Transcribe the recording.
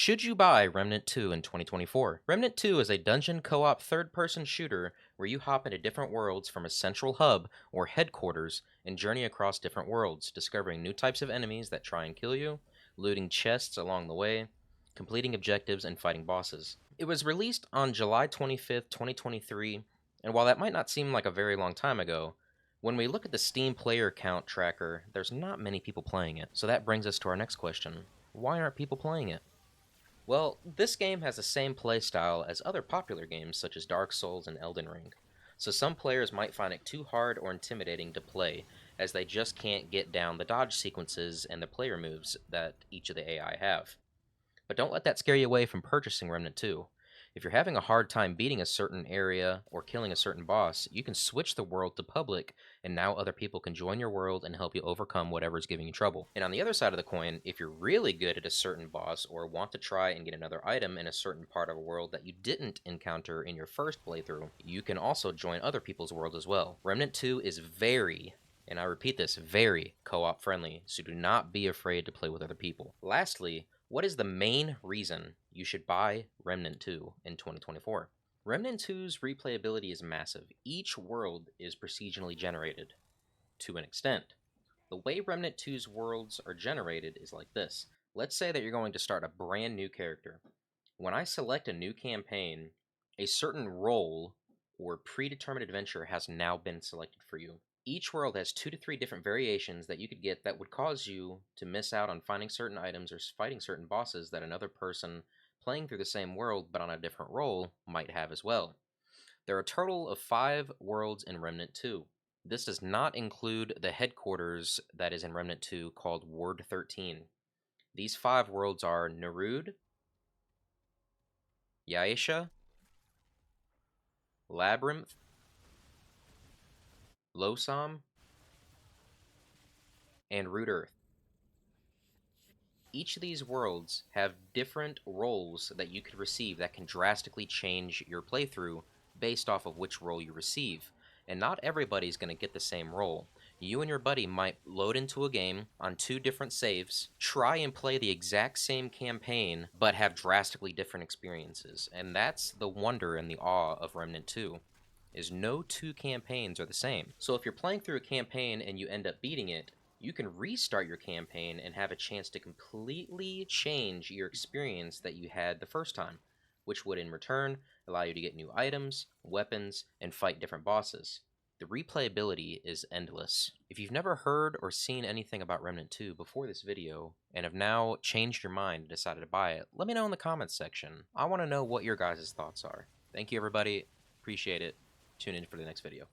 Should you buy Remnant 2 in 2024? Remnant 2 is a dungeon co-op third-person shooter where you hop into different worlds from a central hub or headquarters and journey across different worlds, discovering new types of enemies that try and kill you, looting chests along the way, completing objectives, and fighting bosses. It was released on July 25th, 2023, and while that might not seem like a very long time ago, when we look at the Steam player count tracker, there's not many people playing it. So that brings us to our next question. Why aren't people playing it? Well, this game has the same playstyle as other popular games such as Dark Souls and Elden Ring, so some players might find it too hard or intimidating to play, as they just can't get down the dodge sequences and the player moves that each of the AI have. But don't let that scare you away from purchasing Remnant 2. If you're having a hard time beating a certain area or killing a certain boss, you can switch the world to public, and now other people can join your world and help you overcome whatever's giving you trouble. And on the other side of the coin, if you're really good at a certain boss or want to try and get another item in a certain part of a world that you didn't encounter in your first playthrough, you can also join other people's world as well. Remnant 2 is very, and I repeat this, very co-op friendly, so do not be afraid to play with other people. Lastly, what is the main reason you should buy Remnant 2 in 2024? Remnant 2's replayability is massive. Each world is procedurally generated, to an extent. The way Remnant 2's worlds are generated is like this. Let's say that you're going to start a brand new character. When I select a new campaign, a certain role or predetermined adventure has now been selected for you. Each world has 2 to 3 different variations that you could get that would cause you to miss out on finding certain items or fighting certain bosses that another person playing through the same world but on a different role might have as well. There are a total of 5 worlds in Remnant 2. This does not include the headquarters that is in Remnant 2 called Ward 13. These 5 worlds are Nerud, Yaisha, Labyrinth, Losam, and Root Earth. Each of these worlds have different roles that you could receive that can drastically change your playthrough based off of which role you receive. And not everybody's going to get the same role. You and your buddy might load into a game on 2 different saves, try and play the exact same campaign, but have drastically different experiences. And that's the wonder and the awe of Remnant 2, is no 2 campaigns are the same. So if you're playing through a campaign and you end up beating it, you can restart your campaign and have a chance to completely change your experience that you had the first time, which would in return allow you to get new items, weapons, and fight different bosses. The replayability is endless. If you've never heard or seen anything about Remnant 2 before this video, and have now changed your mind and decided to buy it, let me know in the comments section. I want to know what your guys' thoughts are. Thank you everybody, appreciate it. Tune in for the next video.